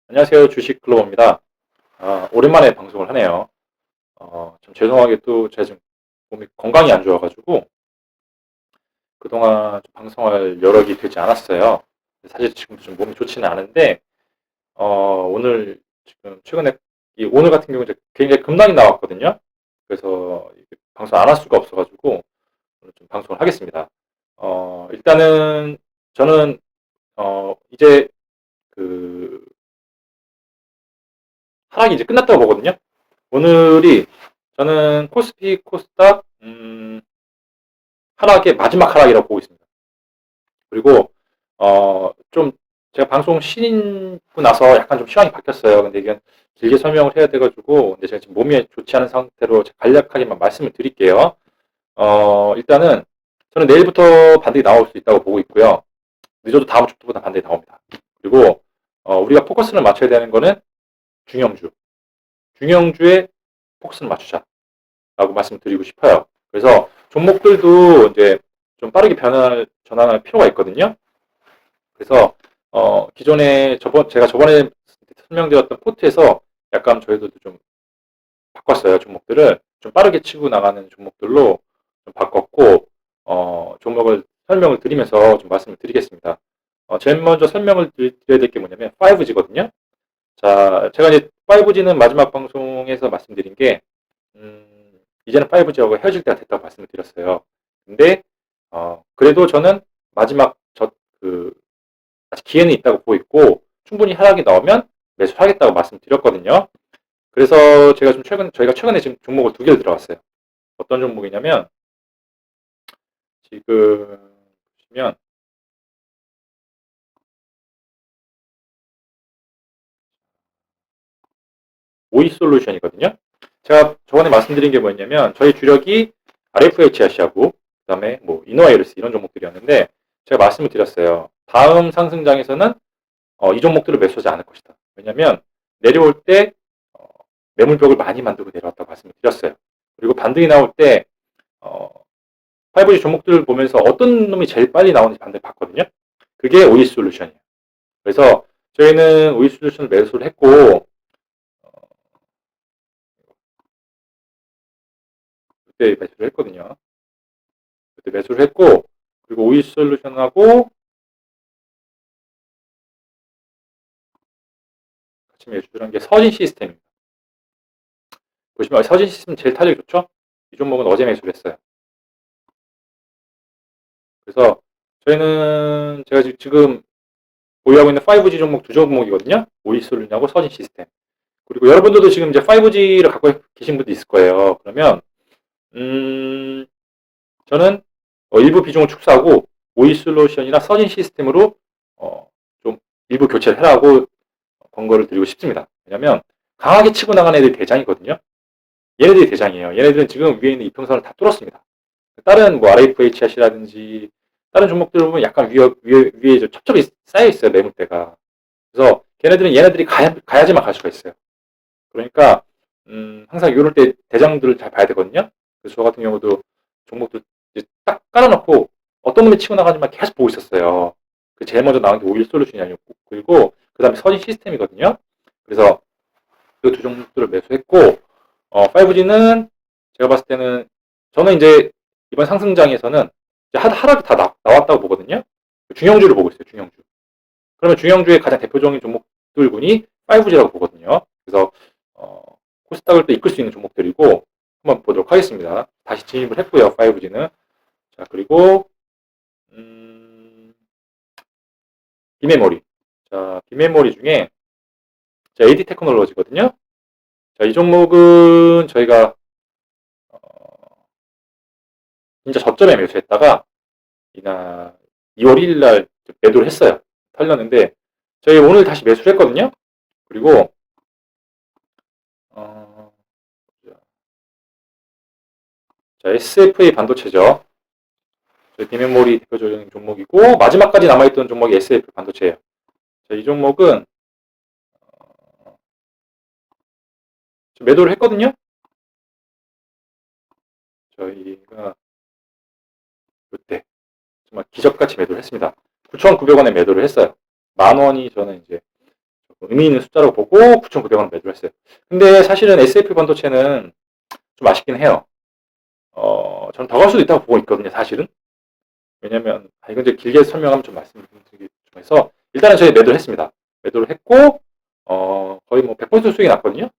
안녕하세요. 주식 글로버입니다. 오랜만에 방송을 하네요. 좀 죄송하게 또 제가 지금 몸이 건강이 안 좋아가지고 그동안 좀 방송할 여력이 되지 않았어요. 사실 지금도 좀 몸이 좋지는 않은데, 오늘 지금 최근에, 오늘 같은 경우 이제 굉장히 급락이 나왔거든요. 그래서 방송 안 할 수가 없어가지고 오늘 좀 방송을 하겠습니다. 일단은 저는, 이제 그 하락이 이제 끝났다고 보거든요. 오늘이 저는 코스피 코스닥 하락의 마지막 하락이라고 보고 있습니다. 그리고 좀 제가 방송 신고 나서 약간 좀 시황이 바뀌었어요. 근데 이건 길게 설명을 해야 돼가지고 근데 제가 지금 몸이 좋지 않은 상태로 간략하게만 말씀을 드릴게요. 일단은 저는 내일부터 반등이 나올 수 있다고 보고 있고요. 늦어도 다음 주부터 반등이 나옵니다. 그리고 우리가 포커스를 맞춰야 되는 거는 중형주, 중형주에 포커스를 맞추자라고 말씀드리고 싶어요. 그래서 종목들도 이제 좀 빠르게 전환할 필요가 있거든요. 그래서 기존에 제가 저번에 설명드렸던 포트에서 약간 저희들도 좀 바꿨어요. 종목들을 좀 빠르게 치고 나가는 종목들로 좀 바꿨고 종목을 설명을 드리면서 좀 말씀을 드리겠습니다. 제일 먼저 설명을 드려야 될 게 뭐냐면 5G거든요. 자, 제가 이제 5G는 마지막 방송에서 말씀드린 게 이제는 5G하고 헤어질 때가 됐다고 말씀을 드렸어요. 근데 그래도 저는 마지막 그 아직 기회는 있다고 보고 있고 충분히 하락이 나오면 매수를 하겠다고 말씀드렸거든요. 그래서 제가 좀 저희가 최근에 지금 종목을 두 개를 들어왔어요. 어떤 종목이냐면 지금 보시면 오이솔루션이거든요. 제가 저번에 말씀드린 게 뭐였냐면 저희 주력이 RFH 아시아고 그다음에 뭐 이노아이러스 이런 종목들이었는데 제가 말씀을 드렸어요. 다음 상승장에서는 이 종목들을 매수하지 않을 것이다. 왜냐하면 내려올 때 어, 매물벽을 많이 만들고 내려왔다고 말씀을 드렸어요. 그리고 반등이 나올 때 어, 5G 종목들을 보면서 어떤 놈이 제일 빨리 나오는지 반등을 봤거든요. 그게 오이솔루션이에요. 그래서 저희는 오이솔루션을 매수를 했고 그때 매수를 했거든요. 그때 매수를 했고 그리고 오이솔루션하고 같이 매수를 한 게 서진 시스템입니다. 보시면 서진 시스템 제일 타격이 좋죠? 이 종목은 어제 매수를 했어요. 그래서 저희는 제가 지금 보유하고 있는 5G 종목 두 종목이거든요. 오이솔루션하고 서진 시스템. 그리고 여러분들도 지금 이제 5G를 갖고 계신 분도 있을 거예요. 그러면 저는 일부 비중을 축소하고 오이솔루션이나 서진 시스템으로 좀 일부 교체를 해라고 권고를 드리고 싶습니다. 왜냐하면 강하게 치고 나가는 애들이 대장이거든요. 얘네들이 대장이에요. 얘네들은 지금 위에 있는 이평선을 다 뚫었습니다. 다른 뭐 RFHC라든지 다른 종목들 보면 약간 위에 좀 첩첩이 쌓여 있어요. 매물대가. 그래서 걔네들은 얘네들이 가야지만 갈 수가 있어요. 그러니까 항상 이럴 때 대장들을 잘 봐야 되거든요. 그래서 저 같은 경우도 종목들 이제 딱 깔아놓고 어떤 놈이 치고 나가지만 계속 보고 있었어요. 그 제일 먼저 나온 게 오일 솔루션이 아니었고 그리고 그 다음에 서진 시스템이거든요. 그래서 그 두 종목들을 매수했고 5G는 제가 봤을 때는 저는 이제 이번 상승장에서는 이제 하락이 다 나왔다고 보거든요. 중형주를 보고 있어요. 중형주. 그러면 중형주의 가장 대표적인 종목들군이 5G라고 보거든요. 그래서 코스닥을 또 이끌 수 있는 종목들이고 한번 보도록 하겠습니다. 다시 진입을 했고요. 5G는. 자, 그리고 비메모리. 자, 비메모리 중에 자, AD 테크놀로지거든요. 자, 이 종목은 저희가 진짜 저점에 매수했다가 이날 2월 1일 날 매도를 했어요. 털렸는데 저희 오늘 다시 매수를 했거든요. 그리고 어, 자, SFA 반도체죠. 저희 비메모리 대표적인 종목이고 마지막까지 남아있던 종목이 SF 반도체예요. 자, 이 종목은 매도를 했거든요. 저희가 그때 정말 기적같이 매도를 했습니다. 9,900원에 매도를 했어요. 만 원이 저는 이제 의미 있는 숫자라고 보고 9,900원 매도를 했어요. 근데 사실은 SFP 반도체는 좀 아쉽긴 해요. 저는 더 갈 수도 있다고 보고 있거든요, 사실은. 왜냐면, 이건 이제 길게 설명하면 좀 말씀드리기 좀 해서, 일단은 저희 매도를 했습니다. 매도를 했고, 거의 뭐 100% 수익이 났거든요.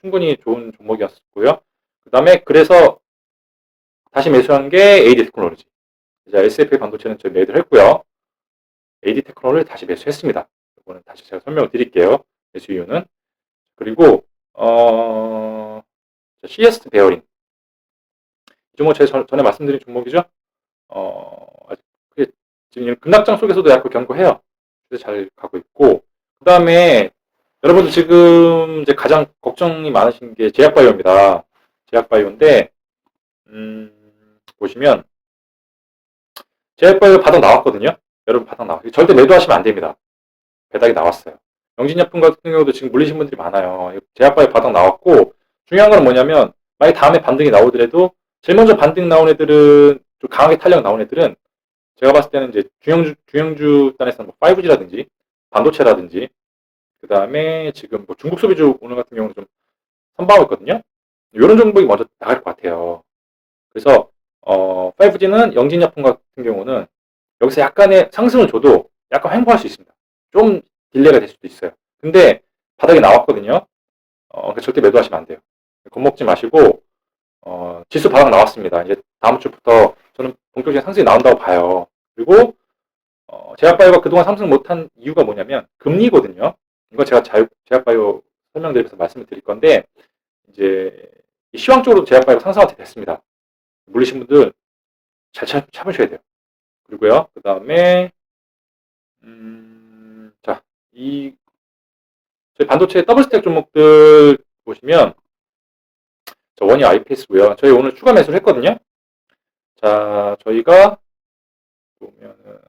충분히 좋은 종목이었고요. 그 다음에 그래서 다시 매수한 게 AD 테크놀로지. 이제 SFP 반도체는 저희 매도를 했고요. AD 테크놀로지를 다시 매수했습니다. 이거는 다시 제가 설명을 드릴게요. 매수 이유는. 그리고, CS 베어링. 이 종목 제가 전에 말씀드린 종목이죠. 아직 지금 급락장 속에서도 약간 견고해요. 그래서 잘 가고 있고, 그 다음에 여러분들 지금 이제 가장 걱정이 많으신 게 제약바이오입니다. 제약바이오인데, 보시면 제약바이오 바닥 나왔거든요. 여러분 바닥 나왔어요. 절대 매도하시면 안 됩니다. 배당이 나왔어요. 영진약품 같은 경우도 지금 물리신 분들이 많아요. 제약바이오 바닥 나왔고, 중요한 건 뭐냐면 만약 다음에 반등이 나오더라도 제일 먼저 반등 나온 애들은 좀 강하게 탄력 나온 애들은 제가 봤을 때는 이제 주영주 단에서는 뭐 5G라든지 반도체라든지 그 다음에 지금 뭐 중국 소비주 오늘 같은 경우는 좀 선방하고 있거든요. 이런 종목이 먼저 나갈 것 같아요. 그래서 5G는 영진약품 같은 경우는 여기서 약간의 상승을 줘도 약간 횡보할 수 있습니다. 좀 딜레이가 될 수도 있어요. 근데 바닥에 나왔거든요. 그러니까 절대 매도하시면 안 돼요. 겁먹지 마시고 지수 바닥 나왔습니다. 이제 다음 주부터 저는 본격적인 상승이 나온다고 봐요. 그리고 제약바이오가 그동안 상승 못한 이유가 뭐냐면 금리거든요. 이거 제가 제약바이오 설명드리면서 말씀을 드릴 건데 이제 시황적으로 제약바이오가 상승한테 됐습니다. 물리신 분들 잘 참으셔야 돼요. 그리고요, 그 다음에 자, 저희 반도체 더블스택 종목들 보시면 원희 IPS고요. 저희 오늘 추가 매수를 했거든요. 자, 저희가 보면은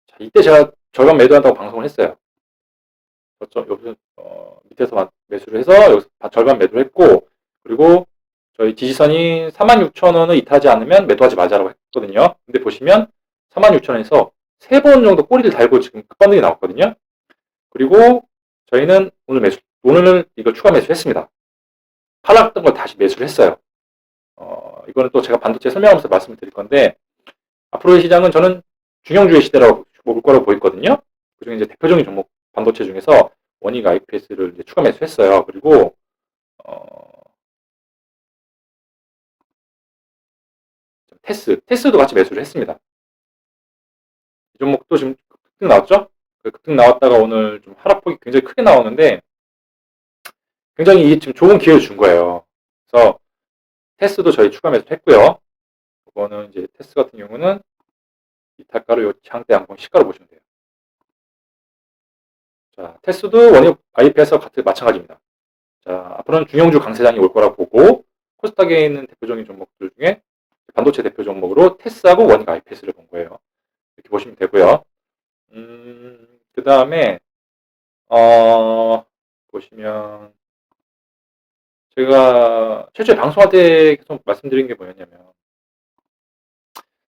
자, 이때 제가 절반 매도한다고 방송을 했어요. 여기서 밑에서 매수를 해서 여기서 절반 매도를 했고 그리고 저희 지지선이 46,000원을 이탈하지 않으면 매도하지 말자라고 했거든요. 근데 보시면 46,000원에서 3번 정도 꼬리를 달고 지금 급반등이 나왔거든요. 그리고 저희는 오늘은 이걸 추가 매수했습니다. 하락했던 걸 다시 매수를 했어요. 이거는 또 제가 반도체 설명하면서 말씀을 드릴 건데 앞으로의 시장은 저는 중형주의 시대라고 볼 거라고 보였거든요. 그중에 이제 대표적인 종목 반도체 중에서 원익 IPS를 이제 추가 매수했어요. 그리고 테스도 같이 매수를 했습니다. 이 종목도 지금 급등 나왔죠? 급등 나왔다가 오늘 좀 하락폭이 굉장히 크게 나오는데 굉장히 지금 좋은 기회를 준 거예요. 그래서 테스도 저희 추가 매수했고요. 이거는 이제 테스 같은 경우는 이탈가로 요 장대 양봉 시가로 보시면 돼요. 자, 테스도 원익 IPS와 같은 마찬가지입니다. 자, 앞으로는 중형주 강세장이 올 거라고 보고 코스닥에 있는 대표적인 종목들 중에 반도체 대표 종목으로 테스하고 원익 IPS를 본 거예요. 이렇게 보시면 되고요. 그 다음에 보시면 제가 최초에 방송할 때 계속 말씀드린 게 뭐였냐면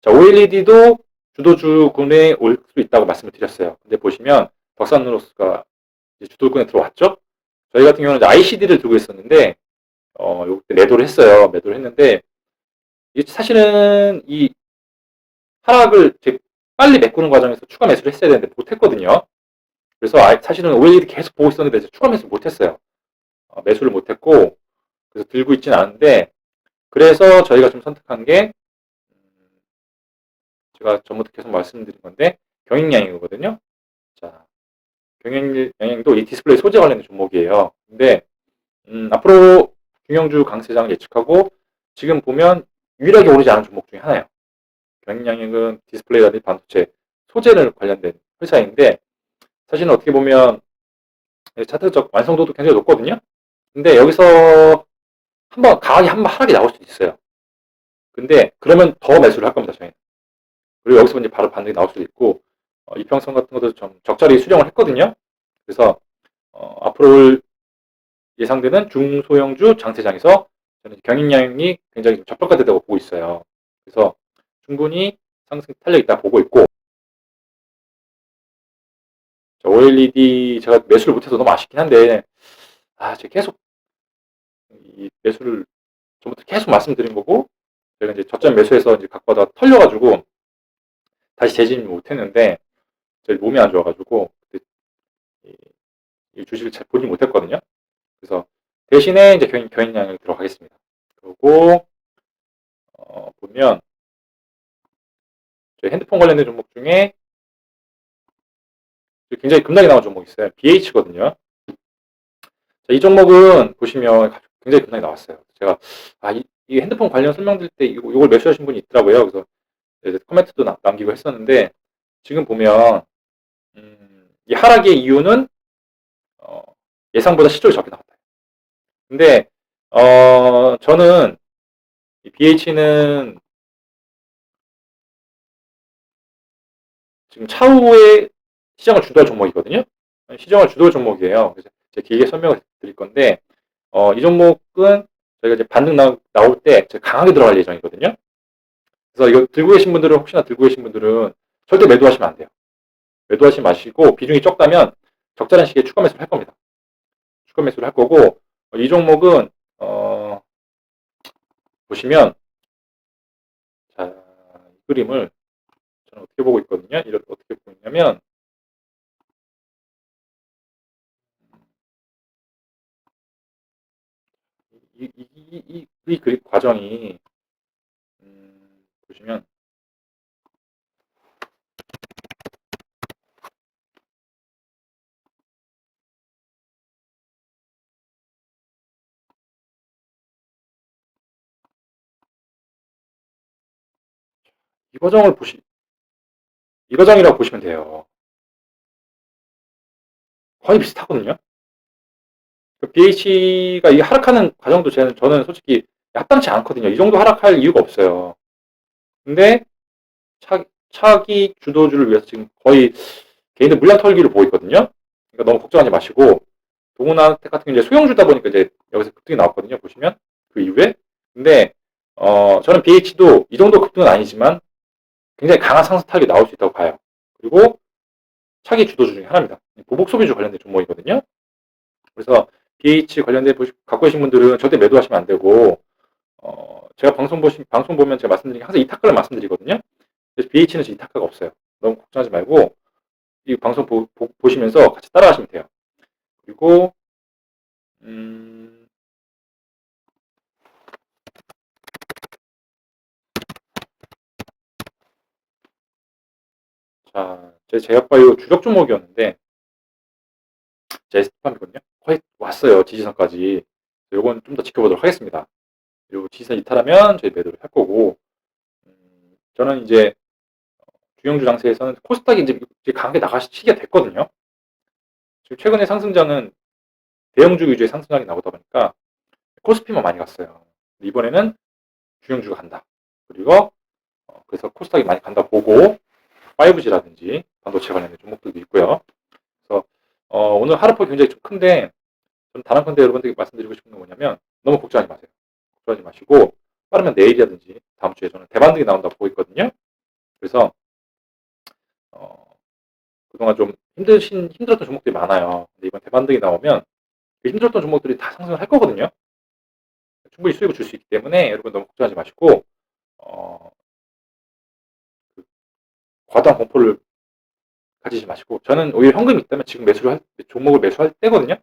자, OLED도 주도주군에 올 수 있다고 말씀을 드렸어요. 근데 보시면 덕산누로스가 주도권에 들어왔죠. 저희 같은 경우는 ICD를 들고 있었는데 요때 매도를 했어요. 매도를 했는데 이게 사실은 이 하락을 빨리 메꾸는 과정에서 추가 매수를 했어야 되는데 못했거든요. 그래서 사실은 OLED 계속 보고 있었는데 추가 매수 못했어요. 매수를 못했고 그래서 들고 있지는 않은데 그래서 저희가 좀 선택한 게 제가 전부터 계속 말씀드린 건데 경익양행이거든요. 자, 경익양행도 이 디스플레이 소재 관련된 종목이에요. 근데 앞으로 중형주 강세장을 예측하고 지금 보면 유일하게 오르지 않은 종목 중에 하나예요. 경익양행은 디스플레이라든지 반도체 소재를 관련된 회사인데 사실은 어떻게 보면 차트적 완성도도 굉장히 높거든요. 근데 여기서 강하게 한번 하락이 나올 수도 있어요. 근데 그러면 더 매수를 할 겁니다, 저희는. 그리고 여기서 이제 바로 반등이 나올 수도 있고 이평선 같은 것도 좀 적절히 수령을 했거든요. 그래서 앞으로 예상되는 중소형주 장세장에서 저는 경익량이 굉장히 저평가되다고 보고 있어요. 그래서 충분히 상승 탄력이 있다 보고 있고 OLED 제가 매수를 못해서 너무 아쉽긴 한데, 제가 계속 이 매수를 전부터 계속 말씀드린 거고, 제가 이제 저점 매수해서 이제 갖고 와다 털려가지고 다시 재진입 못했는데, 제 몸이 안 좋아가지고 이 주식을 잘 보지 못했거든요. 그래서 대신에 이제 견인량을 들어가겠습니다. 그리고 보면 저희 핸드폰 관련된 종목 중에 굉장히 급락이 나온 종목이 있어요. BH거든요. 이 종목은 보시면 굉장히 급락이 나왔어요. 제가 이 핸드폰 관련 설명드릴 때 이걸 매수하신 분이 있더라고요. 그래서 코멘트도 남기고 했었는데, 지금 보면 이 하락의 이유는 예상보다 시총이 적게 나왔다. 근데 저는 이 BH는 지금 차후에 시장을 주도할 종목이거든요. 시장을 주도할 종목이에요. 그래서 제가 길게 설명을 드릴 건데, 이 종목은 저희가 이제 반등 나올 때 강하게 들어갈 예정이거든요. 그래서 이거 들고 계신 분들은, 혹시나 들고 계신 분들은 절대 매도하시면 안 돼요. 매도하지 마시고, 비중이 적다면 적절한 시기에 추가 매수를 할 겁니다. 추가 매수를 할 거고, 이 종목은 보시면, 자, 이 그림을 저는 어떻게 보고 있거든요. 이렇게 어떻게 보고 있냐면, 이 그림 과정이 보시면 이 과정을 이 과정이라고 보시면 돼요. 거의 비슷하거든요. BH가 이 하락하는 과정도 저는 솔직히 합당치 않거든요. 이 정도 하락할 이유가 없어요. 근데 차기 주도주를 위해서 지금 거의 개인들 물량 털기를 보고 있거든요. 그러니까 너무 걱정하지 마시고, 동훈아텍 같은 게 이제 소형주다 보니까 이제 여기서 급등이 나왔거든요. 보시면 그 이후에. 근데 저는 BH도 이 정도 급등은 아니지만 굉장히 강한 상승 타격이 나올 수 있다고 봐요. 그리고 차기 주도주 중에 하나입니다. 보복 소비주 관련된 종목이거든요. 그래서 BH 관련된 갖고 계신 분들은 절대 매도하시면 안 되고, 제가 방송 보면 제가 말씀드린 게 항상 이타가를 말씀드리거든요. 그래서 BH는 이타가가 없어요. 너무 걱정하지 말고 이 방송 보시면서 같이 따라하시면 돼요. 그리고 자, 제 제약바이오 주력 종목이었는데 제 S3이거든요. 거의 왔어요. 지지선까지. 요건 좀 더 지켜보도록 하겠습니다. 그리고 지지선 이탈하면 저희 매도를 할 거고, 저는 이제 주영주 장세에서는 코스닥이 이제 강하게 나갈 시기가 됐거든요. 지금 최근에 상승장은 대형주 위주의 상승장이 나오다 보니까 코스피만 많이 갔어요. 이번에는 주영주가 간다. 그리고 그래서 코스닥이 많이 간다 보고 5G라든지 반도체 관련된 종목들도 있고요. 그래서 오늘 하루폭이 굉장히 좀 큰데, 저는 단한 건데 여러분들께 말씀드리고 싶은 건 뭐냐면, 너무 걱정하지 마세요. 걱정하지 마시고 빠르면 내일이라든지 다음 주에 저는 대반등이 나온다고 보고 있거든요. 그래서 그동안 좀 힘들었던 종목들이 많아요. 근데 이번 대반등이 나오면 그 힘들었던 종목들이 다 상승을 할 거거든요. 충분히 수익을 줄 수 있기 때문에 여러분 너무 걱정하지 마시고, 그 과도한 공포를 가지지 마시고, 저는 오히려 현금이 있다면 지금 종목을 매수할 때거든요.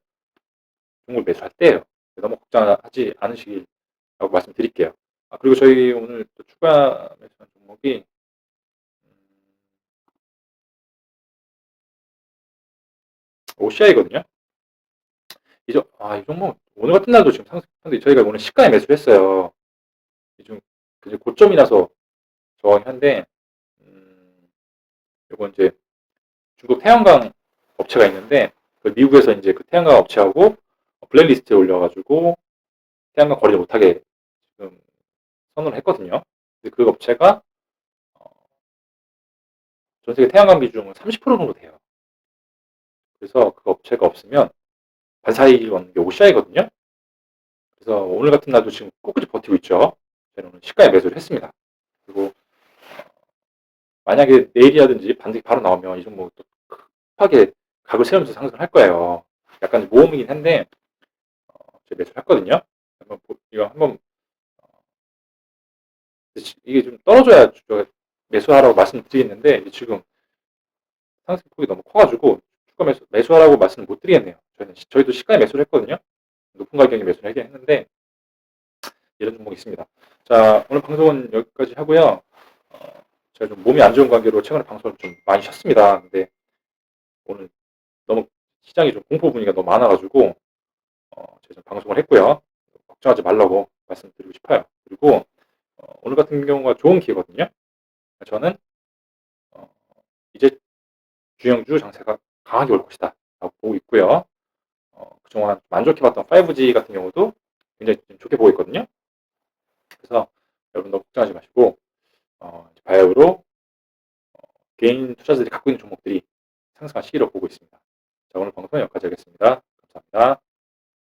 종목을 매수할 때예요. 너무 걱정하지 않으시길 라고 말씀드릴게요. 그리고 저희 오늘 또 추가 매수한 종목이 OCI거든요. 이 종목 오늘 같은 날도 지금 상승인데, 저희가 오늘 시가에 매수를 했어요. 좀 고점이라서 저항한데, 이건 이제 중국 태양광 업체가 있는데, 그 미국에서 이제 그 태양광 업체하고 블랙리스트에 올려가지고 태양광 거래를 못하게 지금 선언을 했거든요. 그 업체가 전 세계 태양광 비중은 30% 정도 돼요. 그래서 그 업체가 없으면 반사이익이 얻는 게 OCI거든요. 그래서 오늘 같은 날도 지금 꿋꿋이 버티고 있죠. 저는 오늘 시가에 매수를 했습니다. 그리고 만약에 내일이라든지 반등이 바로 나오면 이 종목 또 각을 세우면서 상승을 할 거예요. 약간 모험이긴 한데 제가 매수를 했거든요. 이거 한번 이게 좀 떨어져야 매수하라고 말씀드리겠는데 지금 상승폭이 너무 커가지고 주가 매수하라고 말씀을 못 드리겠네요. 저희도 시가에 매수를 했거든요. 높은 가격에 매수를 하긴 했는데 이런 종목이 있습니다. 자, 오늘 방송은 여기까지 하고요. 제가 좀 몸이 안 좋은 관계로 최근에 방송을 좀 많이 쉬었습니다. 근데 오늘 너무 시장이 좀 공포 분위기가 너무 많아가지고 제가 좀 방송을 했고요. 걱정하지 말라고 말씀드리고 싶어요. 그리고 오늘 같은 경우가 좋은 기회거든요. 저는 어, 이제 주영주 장세가 강하게 올 것이다 라고 보고 있고요. 그동안 만족해봤던 5G 같은 경우도 굉장히 좋게 보고 있거든요. 그래서 여러분 너무 걱정하지 마시고 바이오로 개인 투자자들이 갖고 있는 종목들이 상승한 시기로 보고 있습니다. 자, 오늘 방송은 여기까지 하겠습니다.